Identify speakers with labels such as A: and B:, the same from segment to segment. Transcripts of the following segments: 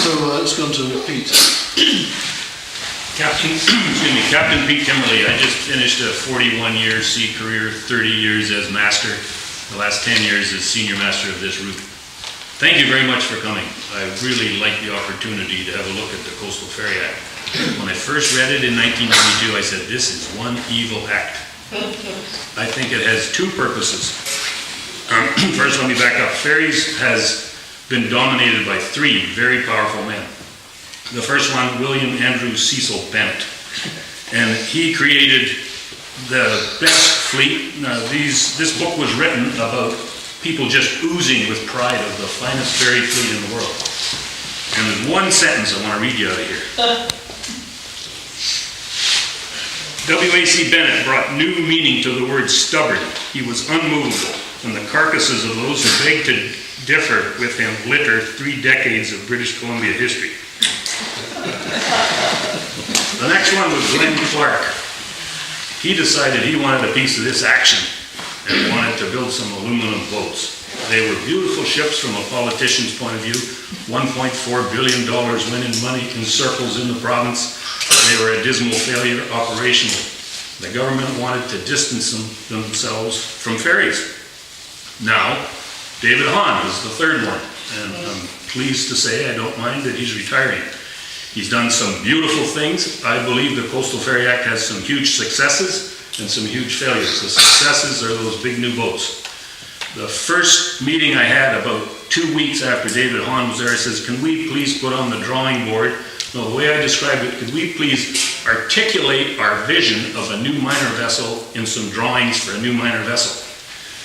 A: let's go on to Pete.
B: Captain Peter Kimmerly. I just finished a 41-year sea career, 30 years as master, the last 10 years as senior master of this route. Thank you very much for coming. I really like the opportunity to have a look at the Coastal Ferry Act. When I first read it in 1992, I said, this is one evil act. I think it has two purposes. First, let me back up. Ferries has been dominated by three very powerful men. The first one, William Andrew Cecil Bennett, and he created the best fleet. Now, this book was written about people just oozing with pride of the finest ferry fleet in the world. And there's one sentence I want to read you out of here. W.A.C. Bennett brought new meaning to the word stubborn. He was unmovable, and the carcasses of those who begged to differ with him litter 3 decades of British Columbia history. The next one was Glenn Clark. He decided he wanted a piece of this action and wanted to build some aluminum boats. They were beautiful ships from a politician's point of view. $1.4 billion went in money in circles in the province. They were a dismal failure operationally. The government wanted to distance themselves from ferries. Now, David Hahn is the third one, and I'm pleased to say I don't mind that he's retiring. He's done some beautiful things. I believe the Coastal Ferry Act has some huge successes and some huge failures. The successes are those big new boats. The first meeting I had about 2 weeks after David Hahn was there, I says, can we please put on the drawing board, no, the way I described it, could we please articulate our vision of a new minor vessel in some drawings for a new minor vessel?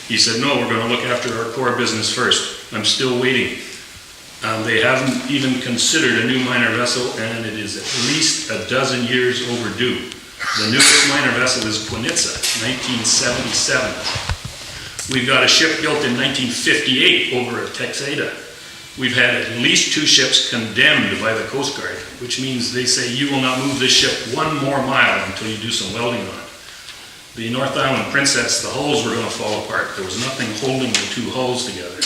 B: He said, no, we're going to look after our core business first. I'm still waiting. They haven't even considered a new minor vessel, and it is at least a dozen years overdue. The newest minor vessel is Quinitza, 1977. We've got a ship built in 1958 over at Texada. We've had at least 2 ships condemned by the Coast Guard, which means they say you will not move this ship 1 more mile until you do some welding on it. The North Island Princess, the hulls were going to fall apart. There was nothing holding the 2 hulls together.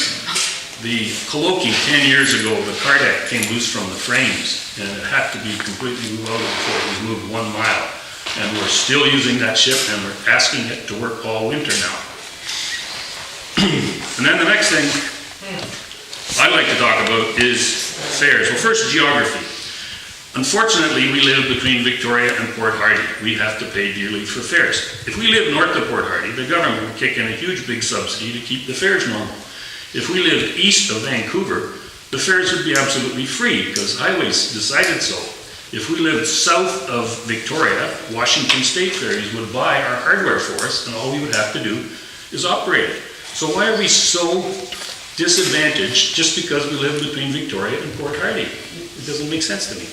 B: The Coloki, 10 years ago, the cardeck came loose from the frames, and it had to be completely welded before it was moved 1 mile. And we're still using that ship, and we're asking it to work all winter now. And then the next thing I'd like to talk about is fares. Well, first, geography. Unfortunately, we live between Victoria and Port Hardy. We have to pay dearly for fares. If we live north of Port Hardy, the government would kick in a huge big subsidy to keep the fares normal. If we lived east of Vancouver, the fares would be absolutely free because highways decided so. If we lived south of Victoria, Washington State Ferries would buy our hardware for us, and all we would have to do is operate it. So why are we so disadvantaged just because we live between Victoria and Port Hardy? It doesn't make sense to me.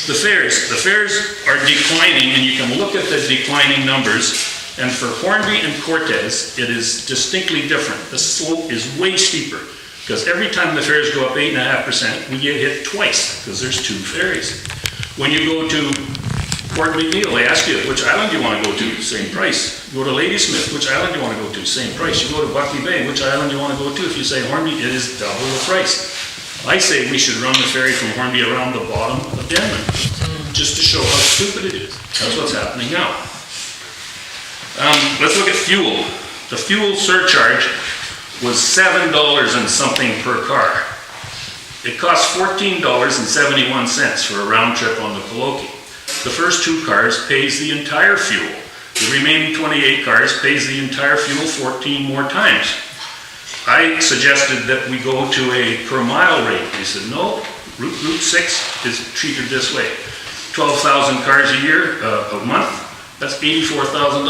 B: The fares are declining, and you can look at the declining numbers. And for Hornby and Cortez, it is distinctly different. The slope is way steeper because every time the fares go up 8.5%, we get hit twice because there's 2 ferries. When you go to Port McNeil, they ask you, which island do you want to go to? Same price. You go to Ladysmith, which island do you want to go to? Same price. You go to Buckley Bay, which island do you want to go to? If you say Hornby, it is double the price. I say we should run the ferry from Hornby around the bottom of Denman just to show how stupid it is. That's what's happening now. Let's look at fuel. The fuel surcharge was $7 and something per car. It costs $14.71 for a round trip on the Coloki. The first 2 cars pays the entire fuel. The remaining 28 cars pays the entire fuel 14 more times. I suggested that we go to a per mile rate. They said, no, Route 6 is treated this way. 12,000 cars a year, a month. That's $84,000.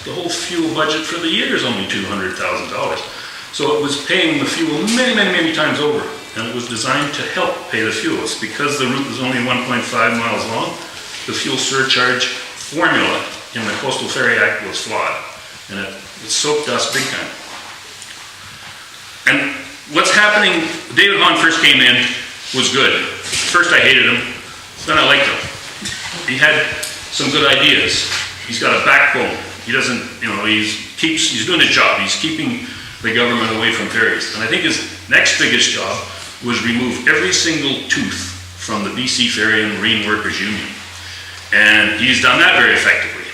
B: The whole fuel budget for the year is only $200,000. So it was paying the fuel many times over, and it was designed to help pay the fuel. It's because the route was only 1.5 miles long, the fuel surcharge formula in the Coastal Ferry Act was flawed, and it soaked us big time. And what's happening, David Hahn first came in, was good. First I hated him, then I liked him. He had some good ideas. He's got a backbone. He doesn't, he's doing his job. He's keeping the government away from ferries. And I think his next biggest job was remove every single tooth from the BC Ferry and Marine Workers Union. And he's done that very effectively.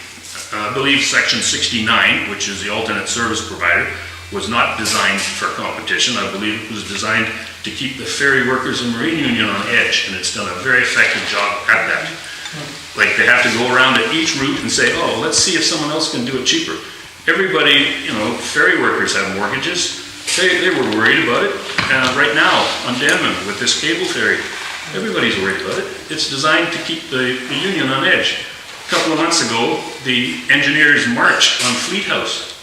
B: I believe Section 69, which is the alternate service provider, was not designed for competition. I believe it was designed to keep the ferry workers and Marine Union on edge, and it's done a very effective job at that. Like, they have to go around at each route and say, oh, let's see if someone else can do it cheaper. Everybody, you know, ferry workers have mortgages. They were worried about it. Right now, on Denman, with this cable ferry, everybody's worried about it. It's designed to keep the union on edge. A couple of months ago, the engineers marched on Fleet House.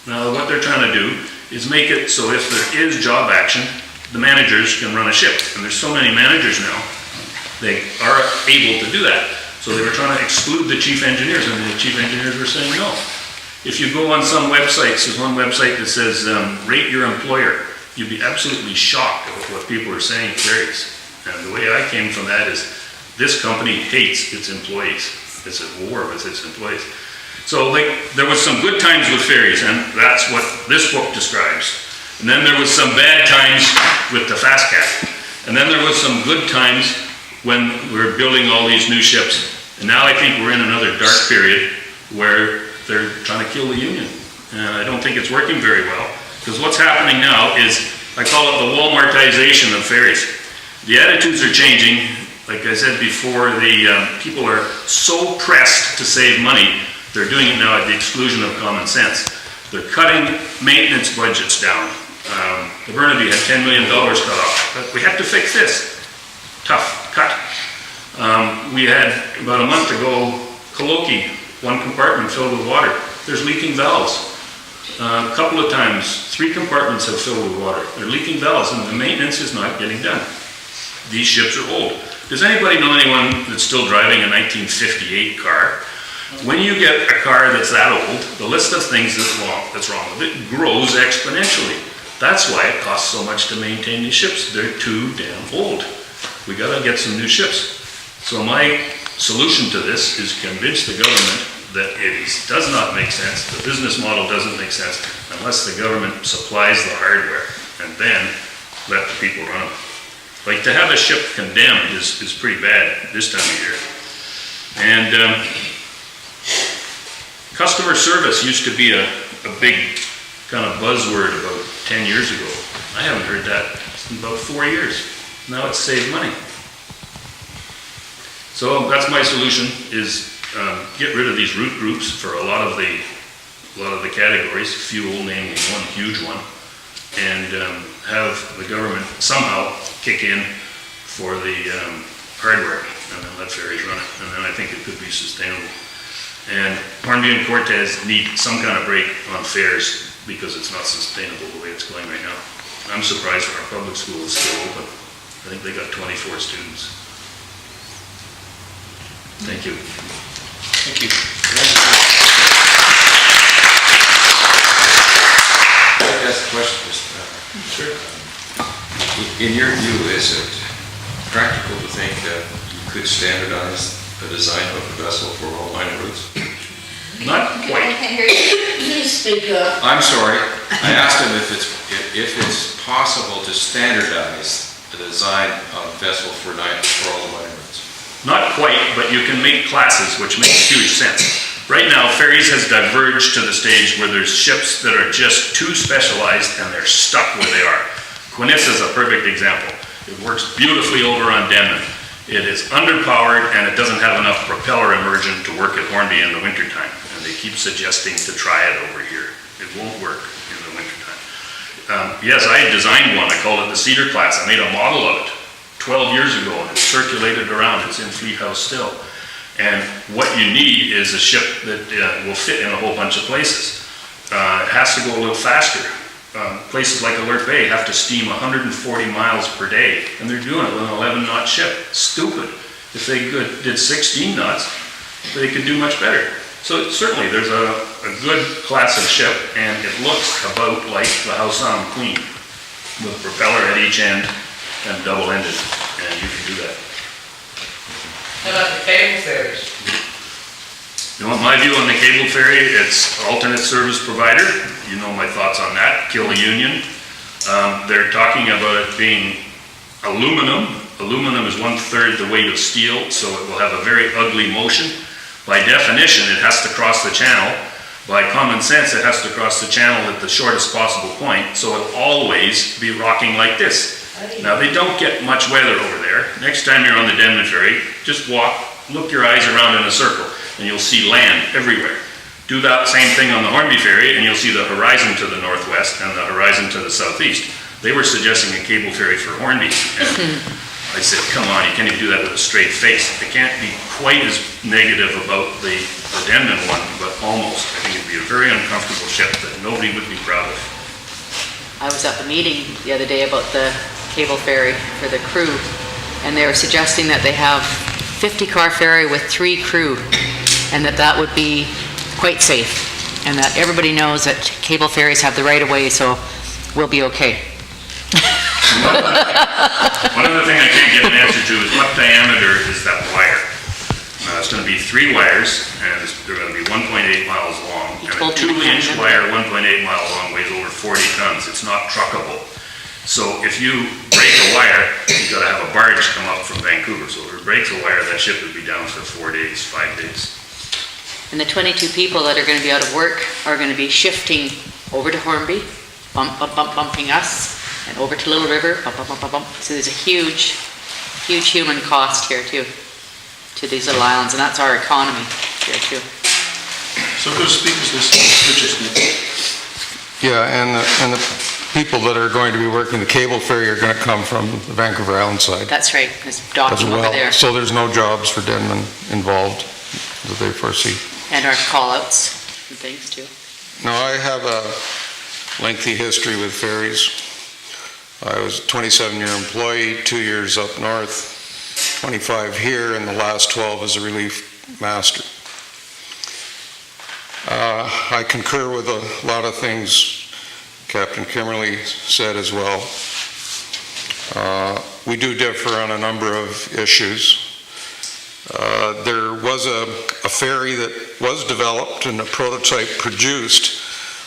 B: Now, what they're trying to do is make it so if there is job action, the managers can run a ship. And there's so many managers now, they are able to do that. So they were trying to exclude the chief engineers, and the chief engineers were saying no. If you go on some websites, there's one website that says, rate your employer. You'd be absolutely shocked at what people are saying at ferries. And the way I came from that is, this company hates its employees. It's at war with its employees. So, like, there was some good times with ferries, and that's what this book describes. And then there was some bad times with the Fast Cat. And then there was some good times when we were building all these new ships. And now I think we're in another dark period where they're trying to kill the union. And I don't think it's working very well, because what's happening now is, I call it the Walmartization of ferries. The attitudes are changing. Like I said before, the people are so pressed to save money, they're doing it now at the exclusion of common sense. They're cutting maintenance budgets down. The Burnaby had $10 million cut off, but we have to fix this. Tough cut. We had, about a month ago, Coloki, one compartment filled with water. There's leaking valves. A couple of times, 3 compartments have filled with water. They're leaking valves, and the maintenance is not getting done. These ships are old. Does anybody know anyone that's still driving a 1958 car? When you get a car that's that old, the list of things that's wrong with it grows exponentially. That's why it costs so much to maintain these ships. They're too damn old. We gotta get some new ships. So my solution to this is convince the government that it does not make sense, the business model doesn't make sense unless the government supplies the hardware, and then let the people run them. Like, to have a ship condemned is pretty bad this time of year. And customer service used to be a big kind of buzzword about 10 years ago. I haven't heard that in about 4 years. Now it's saved money. So that's my solution, is get rid of these route groups for a lot of the categories, fuel namely one huge one, and have the government somehow kick in for the hardware, and then let ferries run it, and then I think it could be sustainable. And Hornby and Cortez need some kind of break on fares, because it's not sustainable the way it's going right now. I'm surprised our public school is still open. I think they got 24 students. Thank you.
A: Thank you. I'd like to ask a question, Mr.
B: Sure.
A: In your view, is it practical to think that you could standardize the design of a vessel for all minor routes?
B: Not quite.
C: Please speak up.
A: I'm sorry. I asked him if it's possible to standardize the design of a vessel for all the minor routes.
B: Not quite, but you can make classes, which makes huge sense. Right now, ferries has diverged to the stage where there's ships that are just too specialized and they're stuck where they are. Quinnis is a perfect example. It works beautifully over on Denman. It is underpowered and it doesn't have enough propeller immersion to work at Hornby in the wintertime. And they keep suggesting to try it over here. It won't work in the wintertime. Yes, I designed one. I called it the Cedar class. I made a model of it 12 years ago, and it's circulated around. It's in Fleet House still. And what you need is a ship that will fit in a whole bunch of places. It has to go a little faster. Places like Alert Bay have to steam 140 miles per day, and they're doing it with an 11-knot ship. Stupid. If they did 16 knots, they could do much better. So certainly there's a good class of ship, and it looks about like the Housam Queen, with a propeller at each end and double-ended, and you can do that.
C: How about the cable ferries?
B: You want my view on the cable ferry? It's alternate service provider. You know my thoughts on that. Kill the union. They're talking about it being aluminum. Aluminum is 1/3 the weight of steel, so it will have a very ugly motion. By definition, it has to cross the channel. By common sense, it has to cross the channel at the shortest possible point, so it'll always be rocking like this. Now, they don't get much weather over there. Next time you're on the Denman Ferry, just walk, look your eyes around in a circle, and you'll see land everywhere. Do that same thing on the Hornby Ferry, and you'll see the horizon to the northwest and the horizon to the southeast. They were suggesting a cable ferry for Hornby, and I said, come on, you can't even do that with a straight face. It can't be quite as negative about the Denman one, but almost. I think it'd be a very uncomfortable ship that nobody would be proud of.
D: I was at the meeting the other day about the cable ferry for the crew, and they were suggesting that they have 50-car ferry with 3 crew, and that would be quite safe, and that everybody knows that cable ferries have the right of way, so we'll be okay.
B: One other thing I can't get an answer to is what diameter is that wire? It's going to be 3 wires, and they're going to be 1.8 miles long. And a 2-inch wire, 1.8 mile long, weighs over 40 tons. It's not truckable. So if you break a wire, you've got to have a barge come up from Vancouver. So if it breaks a wire, that ship would be down for 4 days, 5 days.
D: And the 22 people that are going to be out of work are going to be shifting over to Hornby, bumping us, and over to Little River, bump. So there's a huge human cost here too, to these little islands, and that's our economy here too.
E: So go speakers list,
F: Yeah, and the people that are going to be working the cable ferry are going to come from the Vancouver Island side
D: That's right, there's
F: as
D: docking over
F: well.
D: there.
F: So there's no jobs for Denman involved that they foresee.
D: And our call-outs and things too.
F: Now, I have a lengthy history with ferries. I was a 27-year employee, 2 years up north, 25 here, and the last 12 as a relief master. I concur with a lot of things Captain Kimmerly said as well. We do differ on a number of issues. There was a ferry that was developed and a prototype produced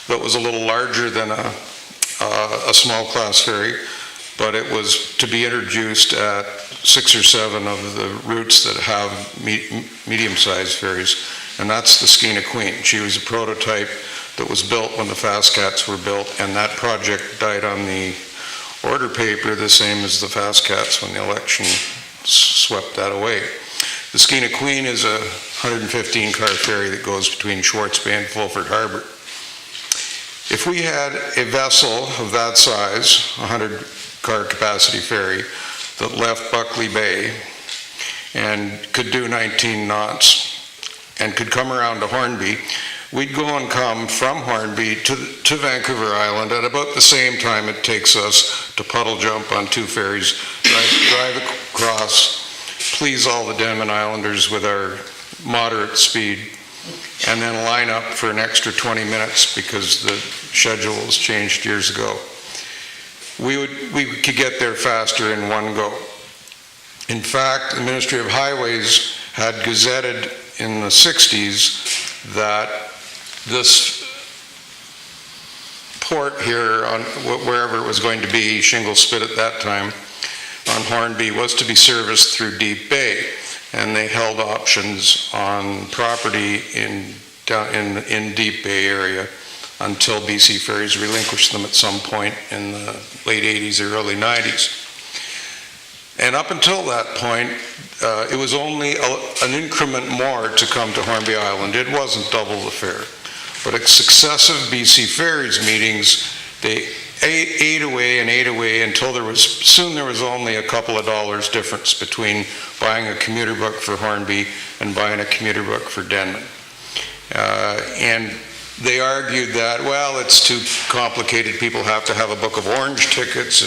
F: that was a little larger than a small class ferry, but it was to be introduced at 6 or 7 of the routes that have medium-sized ferries, and that's the Skeena Queen. She was a prototype that was built when the Fast Cats were built, and that project died on the order paper the same as the Fast Cats when the election swept that away. The Skeena Queen is a 115-car ferry that goes between Schwartz Bay and Fulford Harbor. If we had a vessel of that size, a 100-car capacity ferry, that left Buckley Bay and could do 19 knots and could come around to Hornby, we'd go and come from Hornby to Vancouver Island at about the same time it takes us to puddle jump on 2 ferries, drive across, please all the Denman Islanders with our moderate speed, and then line up for an extra 20 minutes because the schedule was changed years ago. We could get there faster in one go. In fact, the Ministry of Highways had gazetted in the 60s that this port here, on wherever it was going to be, Shingle Spit at that time, on Hornby, was to be serviced through Deep Bay, and they held options on property in Deep Bay area until BC Ferries relinquished them at some point in the late 80s or early 90s. And up until that point, it was only an increment more to come to Hornby Island. It wasn't double the fare. But at successive BC Ferries meetings, they ate away until there was only a couple of dollars difference between buying a commuter book for Hornby and buying a commuter book for Denman. And they argued that, well, it's too complicated. People have to have a book of orange tickets.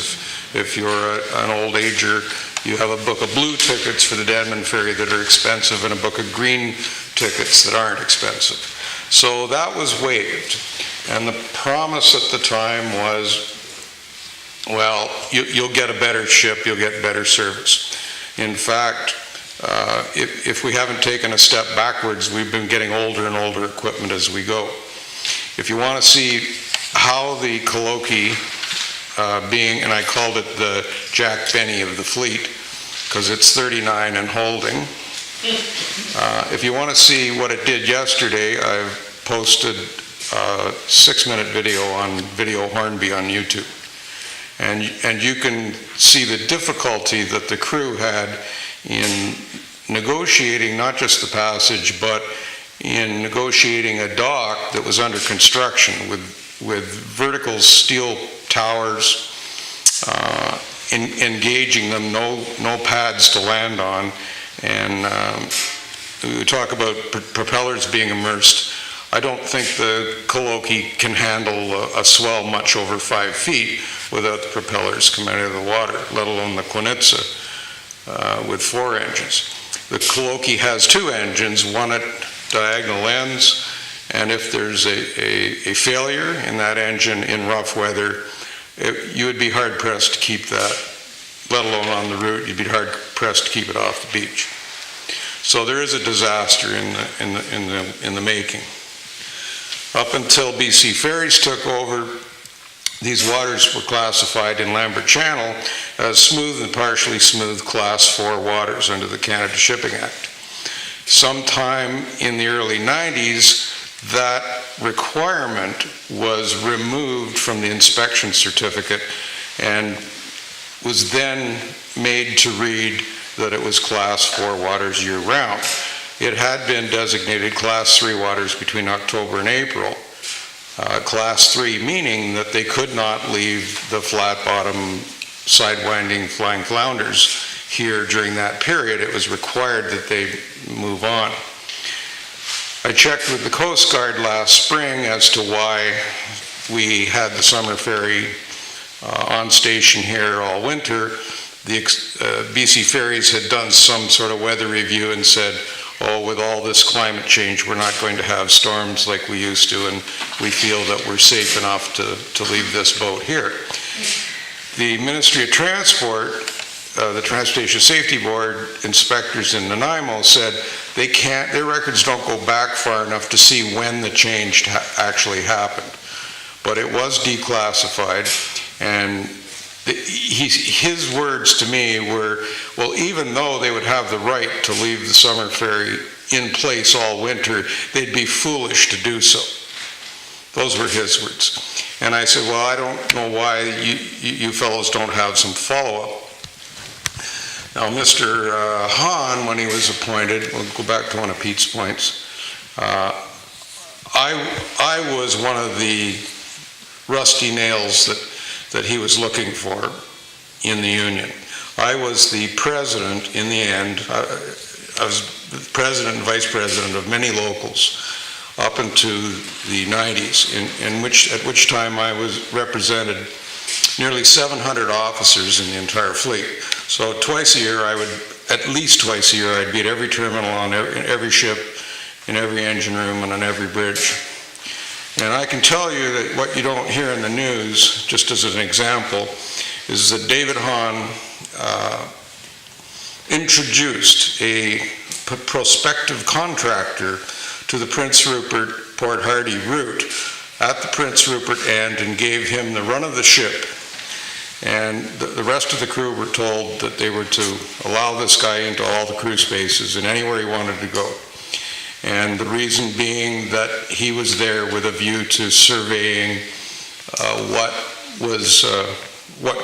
F: If you're an old ager, you have a book of blue tickets for the Denman Ferry that are expensive and a book of green tickets that aren't expensive. So that was waived. And the promise at the time was, well, you'll get a better ship, you'll get better service. In fact, if we haven't taken a step backwards, we've been getting older and older equipment as we go. If you want to see how the colloquy being, and I called it the Jack Benny of the fleet, because it's 39 and holding. If you want to see what it did yesterday, I've posted a 6-minute video on Video Hornby on YouTube. And you can see the difficulty that the crew had in negotiating not just the passage, but in negotiating a dock that was under construction with vertical steel towers, engaging them, no pads to land on, and we talk about propellers being immersed. I don't think the Coloki can handle a swell much over 5 feet without the propellers coming out of the water, let alone the Quinitza with 4 engines. The Coloki has 2 engines, one at diagonal ends, and if there's a failure in that engine in rough weather, you would be hard-pressed to keep that, let alone on the route, you'd be hard-pressed to keep it off the beach. So there is a disaster in the making. Up until BC Ferries took over, these waters were classified in Lambert Channel as smooth and partially smooth Class 4 waters under the Canada Shipping Act. Sometime in the early 90s, that requirement was removed from the inspection certificate and was then made to read that it was Class 4 waters year-round. It had been designated Class 3 waters between October and April. Class 3 meaning that they could not leave the flat-bottom, side-winding flying flounders here during that period. It was required that they move on. I checked with the Coast Guard last spring as to why we had the summer ferry on station here all winter. The BC Ferries had done some sort of weather review and said, oh, with all this climate change, we're not going to have storms like we used to, and we feel that we're safe enough to leave this boat here. The Ministry of Transport, the Transportation Safety Board inspectors in Nanaimo said they can't, their records don't go back far enough to see when the change actually happened. But it was declassified, and his words to me were, well, even though they would have the right to leave the summer ferry in place all winter, they'd be foolish to do so. Those were his words. And I said, well, I don't know why you fellows don't have some follow-up. Now, Mr. Hahn, when he was appointed, we'll go back to one of Pete's points, I was one of the rusty nails that he was looking for in the union. I was the president in the end. I was the president and vice president of many locals up into the 90s, at which time I was represented nearly 700 officers in the entire fleet. So twice a year, at least twice a year, I'd be at every terminal, on every ship, in every engine room, and on every bridge. And I can tell you that what you don't hear in the news, just as an example, is that David Hahn introduced a prospective contractor to the Prince Rupert Port Hardy route at the Prince Rupert end and gave him the run of the ship. And the rest of the crew were told that they were to allow this guy into all the crew spaces and anywhere he wanted to go. And the reason being that he was there with a view to surveying what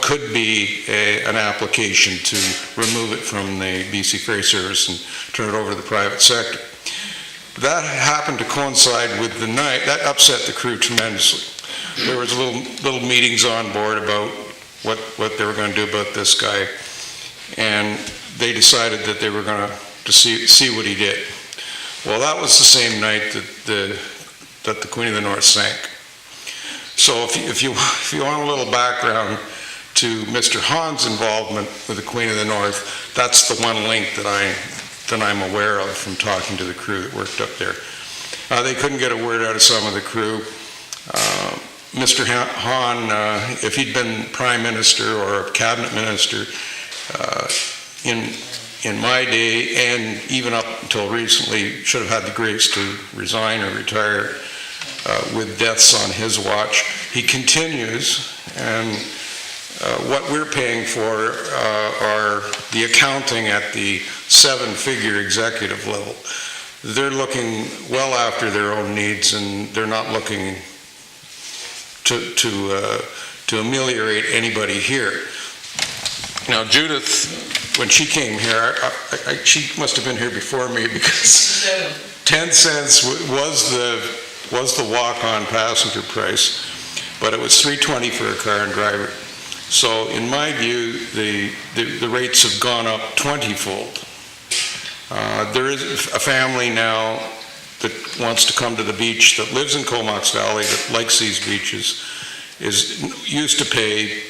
F: could be an application to remove it from the BC Ferry Service and turn it over to the private sector. That happened to coincide with the night. That upset the crew tremendously. There was little meetings on board about what they were going to do about this guy, and they decided that they were going to see what he did. Well, that was the same night that the Queen of the North sank. So if you want a little background to Mr. Hahn's involvement with the Queen of the North, that's the one link that I'm aware of from talking to the crew that worked up there. They couldn't get a word out of some of the crew. Mr. Hahn, if he'd been Prime Minister or Cabinet Minister in my day, and even up until recently, should have had the grace to resign or retire with deaths on his watch. He continues, and what we're paying for are the accounting at the 7-figure executive level. They're looking well after their own needs, and they're not looking to ameliorate anybody here. Now, Judith, when she came here, she must have been here before me, because 10 cents was the walk-on passenger price, but it was $3.20 for a car and driver. So in my view, the rates have gone up 20-fold. There is a family now that wants to come to the beach, that lives in Comox Valley, that likes these beaches, used to pay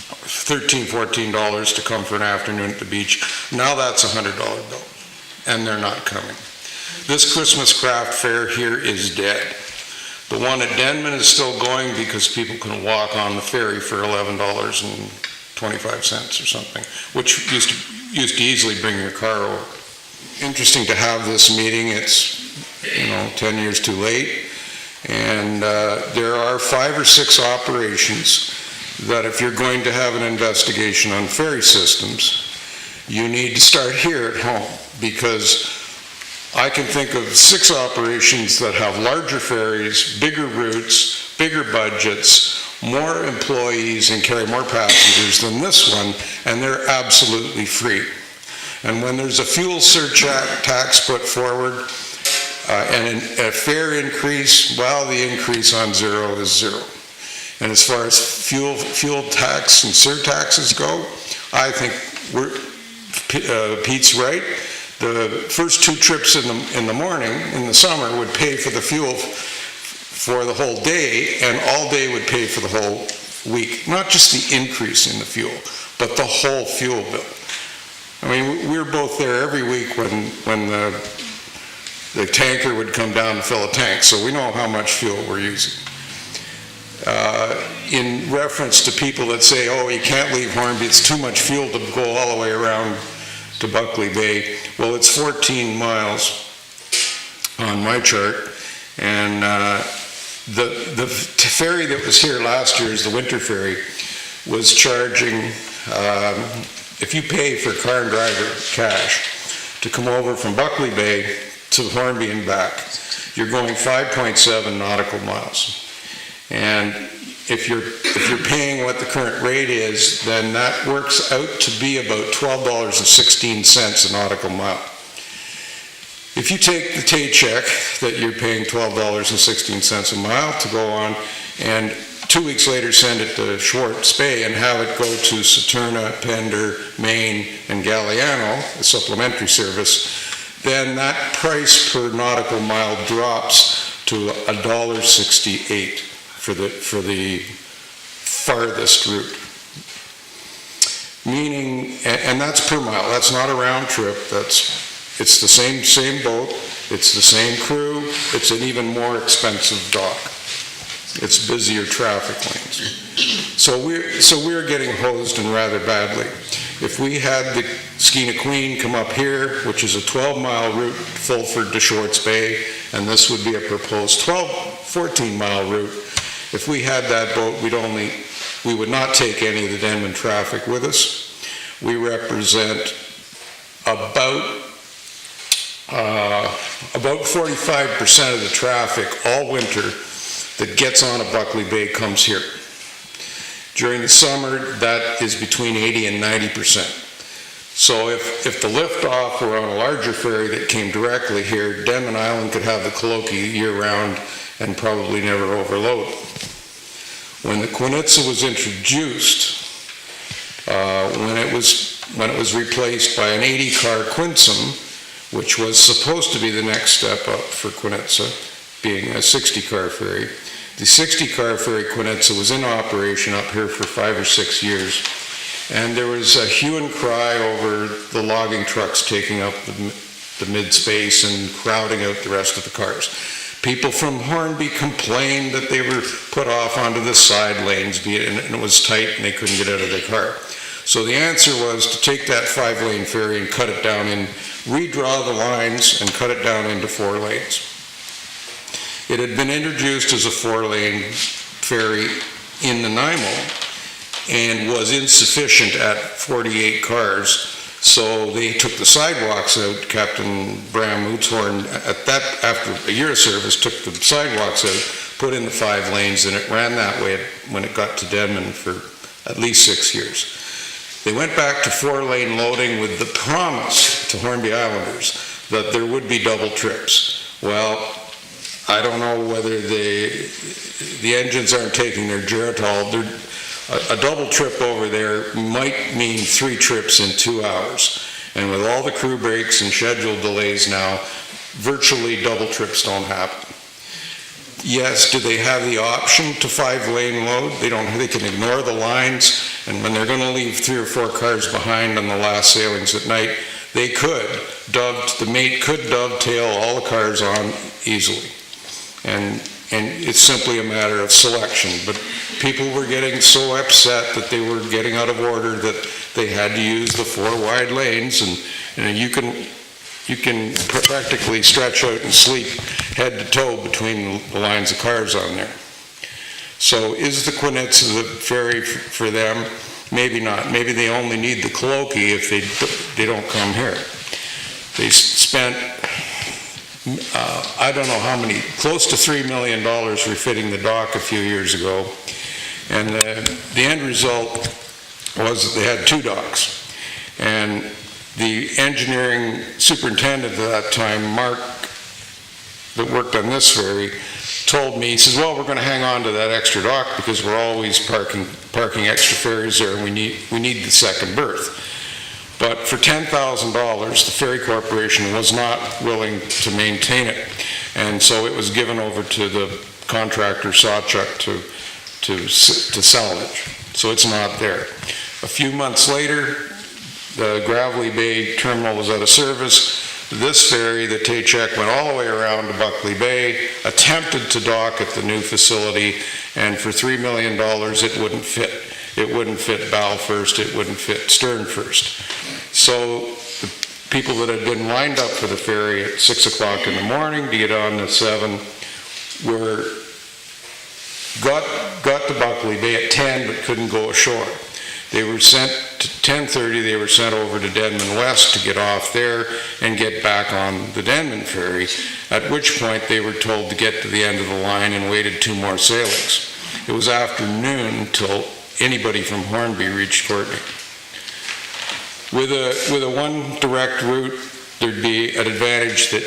F: $13, $14 to come for an afternoon at the beach. Now that's a $100 bill, and they're not coming. This Christmas craft fair here is dead. The one at Denman is still going because people can walk on the ferry for $11.25 or something, which used to easily bring your car over. Interesting to have this meeting. It's 10 years too late, and there are 5 or 6 operations that if you're going to have an investigation on ferry systems, you need to start here at home, because I can think of 6 operations that have larger ferries, bigger routes, bigger budgets, more employees, and carry more passengers than this one, and they're absolutely free. And when there's a fuel surtax put forward and a fare increase, well, the increase on zero is zero. And as far as fuel tax and surtaxes go, I think Pete's right. The first 2 trips in the morning, in the summer, would pay for the fuel for the whole day, and all day would pay for the whole week. Not just the increase in the fuel, but the whole fuel bill. I mean, we were both there every week when the tanker would come down and fill a tank, so we know how much fuel we're using. In reference to people that say, oh, you can't leave Hornby, it's too much fuel to go all the way around to Buckley Bay. Well, it's 14 miles on my chart, and the ferry that was here last year, is the winter ferry, was charging, if you pay for car and driver cash to come over from Buckley Bay to Hornby and back, you're going 5.7 nautical miles. And if you're paying what the current rate is, then that works out to be about $12.16 a nautical mile. If you take the Tay check that you're paying $12.16 a mile to go on, and 2 weeks later send it to Schwartz Bay and have it go to Saturna, Pender, Maine, and Galliano, a supplementary service, then that price per nautical mile drops to $1.68 for the farthest route. Meaning, and that's per mile, that's not a round trip, it's the same boat, it's the same crew, it's an even more expensive dock. It's busier traffic lanes. So we're getting hosed, and rather badly. If we had the Skeena Queen come up here, which is a 12-mile route, Fulford to Schwartz Bay, and this would be a proposed 14-mile route, if we had that boat, we would not take any of the Denman traffic with us. We represent about 45% of the traffic all winter that gets on a Buckley Bay comes here. During the summer, that is between 80 and 90%. So if the liftoff were on a larger ferry that came directly here, Denman Island could have the colloquy year-round and probably never overload. When the Quinitza was introduced, when it was replaced by an 80-car Quinsam, which was supposed to be the next step up for Quinitza, being a 60-car ferry, the 60-car ferry Quinitza was in operation up here for 5 or 6 years, and there was a hue and cry over the logging trucks taking up the mid-space and crowding out the rest of the cars. People from Hornby complained that they were put off onto the side lanes, and it was tight and they couldn't get out of their car. So the answer was to take that 5-lane ferry and cut it down redraw the lines and cut it down into 4 lanes. It had been introduced as a 4-lane ferry in Nanaimo, and was insufficient at 48 cars. So they took the sidewalks out. Captain Bram Moothorn, after a year of service, took the sidewalks out, put in the 5 lanes, and it ran that way when it got to Denman for at least 6 years. They went back to 4-lane loading with the promise to Hornby Islanders that there would be double trips. Well, I don't know whether the engines aren't taking their Geritol. A double trip over there might mean 3 trips in 2 hours. And with all the crew breaks and schedule delays now, virtually double trips don't happen. Yes, do they have the option to 5-lane load? They don't. They can ignore the lines, and when they're going to leave 3 or 4 cars behind on the last sailings at night, they could. The mate could dovetail all the cars on easily. And it's simply a matter of selection. But people were getting so upset that they were getting out of order that they had to use the 4 wide lanes, and you can practically stretch out and sleep head to toe between the lines of cars on there. So is the Quinitza the ferry for them? Maybe not. Maybe they only need the colloquy if they don't come here. They spent, I don't know how many, close to $3 million refitting the dock a few years ago. And the end result was that they had 2 docks. And the engineering superintendent at that time, Mark, that worked on this ferry, told me, he says, well, we're going to hang on to that extra dock because we're always parking extra ferries there, and we need the second berth. But for $10,000, the Ferry Corporation was not willing to maintain it, and so it was given over to the contractor Sawchuck to salvage. So it's not there. A few months later, the Gravelly Bay terminal was out of service. This ferry, the Taycheck, went all the way around to Buckley Bay, attempted to dock at the new facility, and for $3 million it wouldn't fit. It wouldn't fit bow first, it wouldn't fit stern first. So the people that had been lined up for the ferry at 6 o'clock in the morning to get on at 7 got to Buckley Bay at 10 but couldn't go ashore. They were sent to 10:30, they were sent over to Denman West to get off there and get back on the Denman ferry, at which point they were told to get to the end of the line and waited 2 more sailings. It was afternoon till anybody from Hornby reached Courtney. With a one direct route, there'd be an advantage that,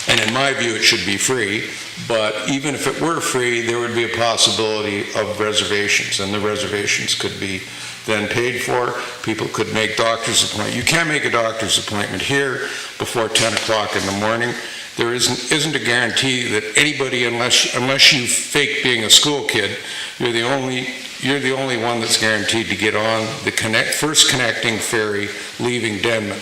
F: and in my view it should be free, but even if it were free, there would be a possibility of reservations, and the reservations could be then paid for. People could make doctor's appointments. You can't make a doctor's appointment here before 10 o'clock in the morning. There isn't a guarantee that anybody, unless you fake being a school kid, you're the only one that's guaranteed to get on the first connecting ferry leaving Denman.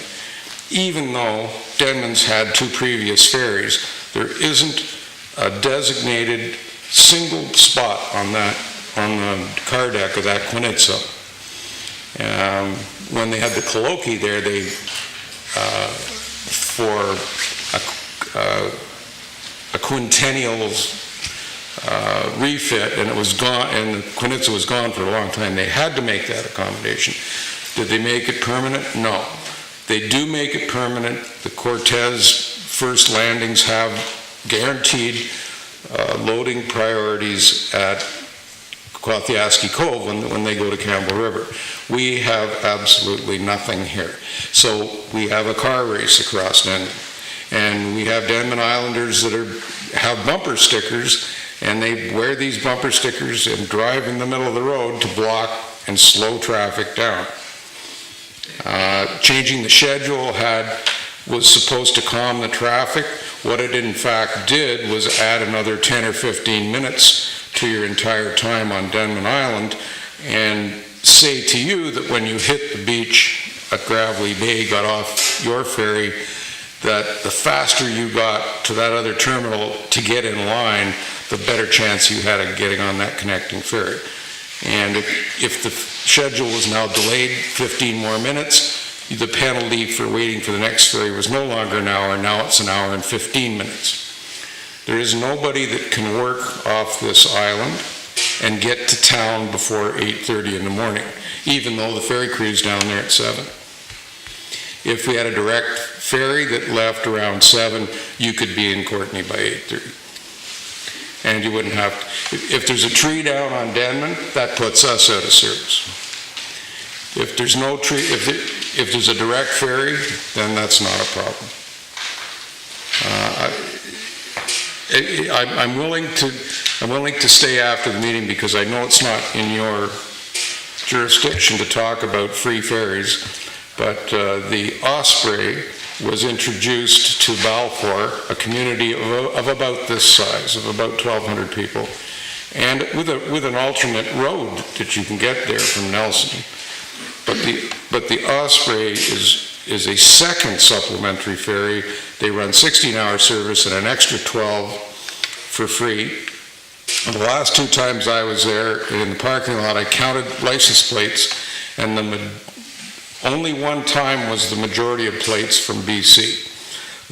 F: Even though Denman's had 2 previous ferries, there isn't a designated single spot on the car deck of that Quinitza. When they had the colloquy there, they for a quintennial refit, and it was gone, and the Quinitza was gone for a long time. They had to make that accommodation. Did they make it permanent? No. They do make it permanent. The Cortez first landings have guaranteed loading priorities at Kwathiaski Cove when they go to Campbell River. We have absolutely nothing here. So we have a car race across Denman. And we have Denman Islanders that have bumper stickers, and they wear these bumper stickers and drive in the middle of the road to block and slow traffic down. Changing the schedule was supposed to calm the traffic. What it in fact did was add another 10 or 15 minutes to your entire time on Denman Island, and say to you that when you hit the beach at Gravelly Bay, got off your ferry, that the faster you got to that other terminal to get in line, the better chance you had of getting on that connecting ferry. And if the schedule was now delayed 15 more minutes, the penalty for waiting for the next ferry was no longer an hour, now it's an hour and 15 minutes. There is nobody that can work off this island and get to town before 8:30 in the morning, even though the ferry crew's down there at 7. If we had a direct ferry that left around 7, you could be in Courtenay by 8:30. And you wouldn't have, if there's a tree down on Denman, that puts us out of service. If there's no tree, if there's a direct ferry, then that's not a problem. I'm willing to stay after the meeting because I know it's not in your jurisdiction to talk about free ferries, but the Osprey was introduced to Balfour, a community of about this size, of about 1,200 people, and with an alternate road that you can get there from Nelson. But the Osprey is a second supplementary ferry. They run 16-hour service and an extra 12 for free. And the last 2 times I was there in the parking lot, I counted license plates, and only one time was the majority of plates from BC.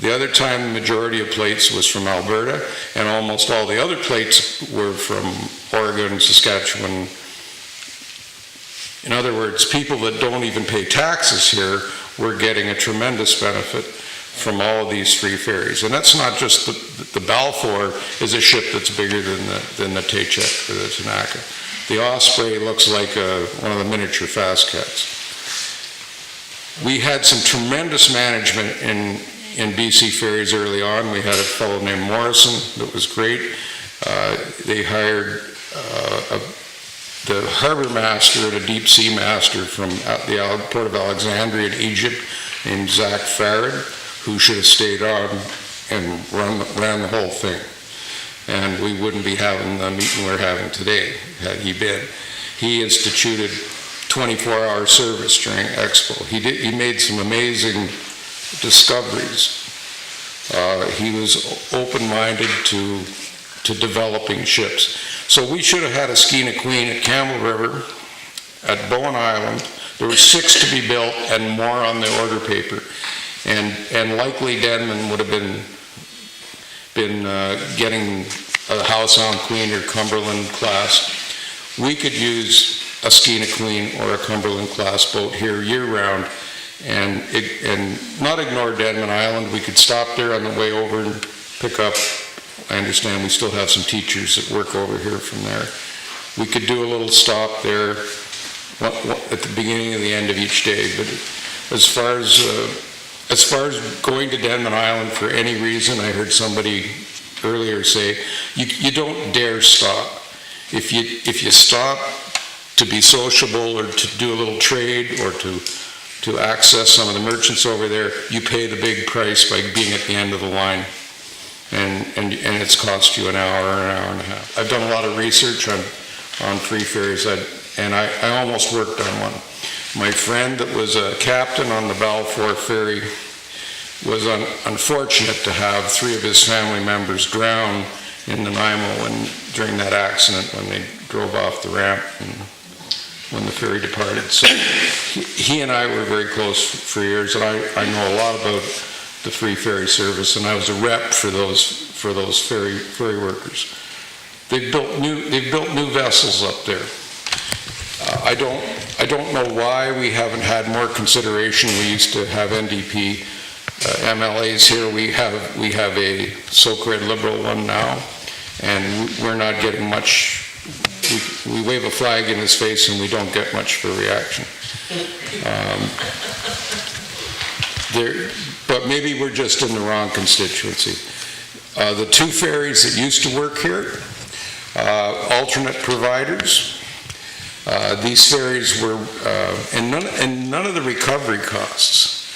F: The other time, the majority of plates was from Alberta, and almost all the other plates were from Oregon, Saskatchewan. In other words, people that don't even pay taxes here were getting a tremendous benefit from all of these free ferries. And that's not just the Balfour is a ship that's bigger than the Taycheck or the Tanaka. The Osprey looks like one of the miniature fast cats. We had some tremendous management in BC Ferries early on. We had a fellow named Morrison that was great. They hired the harbor master and a deep sea master from the port of Alexandria in Egypt named Zach Farad, who should have stayed on and ran the whole thing. And we wouldn't be having the meeting we're having today had he been. He instituted 24-hour service during Expo. He made some amazing discoveries. He was open-minded to developing ships. So we should have had a Skeena Queen at Campbell River, at Bowen Island. There were 6 to be built and more on the order paper. And likely Denman would have been getting a Howsound Queen or Cumberland class. We could use a Skeena Queen or a Cumberland class boat here year-round and not ignore Denman Island. We could stop there on the way over and pick up. I understand we still have some teachers that work over here from there. We could do a little stop there at the beginning and the end of each day. But as far as going to Denman Island for any reason, I heard somebody earlier say, you don't dare stop. If you stop to be sociable or to do a little trade or to access some of the merchants over there, you pay the big price by being at the end of the line. And it's cost you an hour and a half. I've done a lot of research on free ferries, and I almost worked on one. My friend that was a captain on the Balfour ferry was unfortunate to have 3 of his family members drown in Nanaimo during that accident when they drove off the ramp and when the ferry departed. So he and I were very close for years, and I know a lot about the free ferry service, and I was a rep for those ferry workers. They've built new vessels up there. I don't know why we haven't had more consideration. We used to have NDP MLAs here. We have a so-called liberal one now, and we're not getting much. We wave a flag in his face and we don't get much for reaction. But maybe we're just in the wrong constituency. The 2 ferries that used to work here, alternate providers. These ferries were, and none of the recovery costs.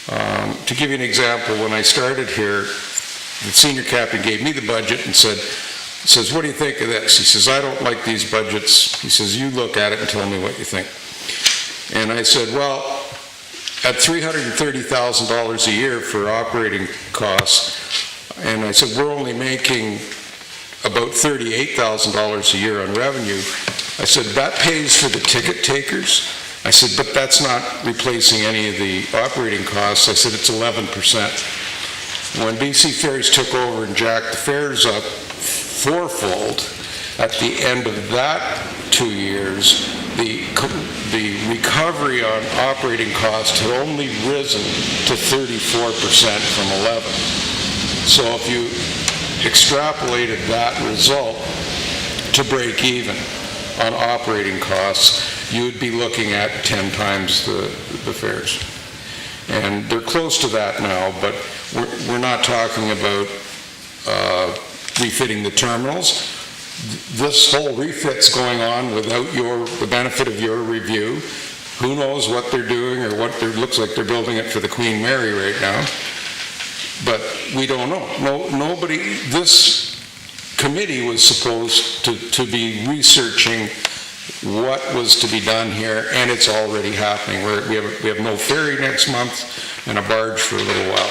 F: To give you an example, when I started here, the senior captain gave me the budget and says, what do you think of this? He says, I don't like these budgets. He says, you look at it and tell me what you think. And I said, well, at $330,000 a year for operating costs, and I said, we're only making about $38,000 a year on revenue. I said, that pays for the ticket takers. I said, but that's not replacing any of the operating costs. I said, it's 11%. When BC Ferries took over and jacked the fares up 4-fold, At the end of that 2 years, the recovery on operating costs had only risen to 34% from 11. So if you extrapolated that result to break even on operating costs, you would be looking at 10 times the fares. And they're close to that now, but we're not talking about refitting the terminals. This whole refit's going on without the benefit of your review. Who knows what they're doing or what looks like they're building it for the Queen Mary right now. But we don't know. Nobody, this committee was supposed to be researching what was to be done here, and it's already happening. We have no ferry next month and a barge for a little while.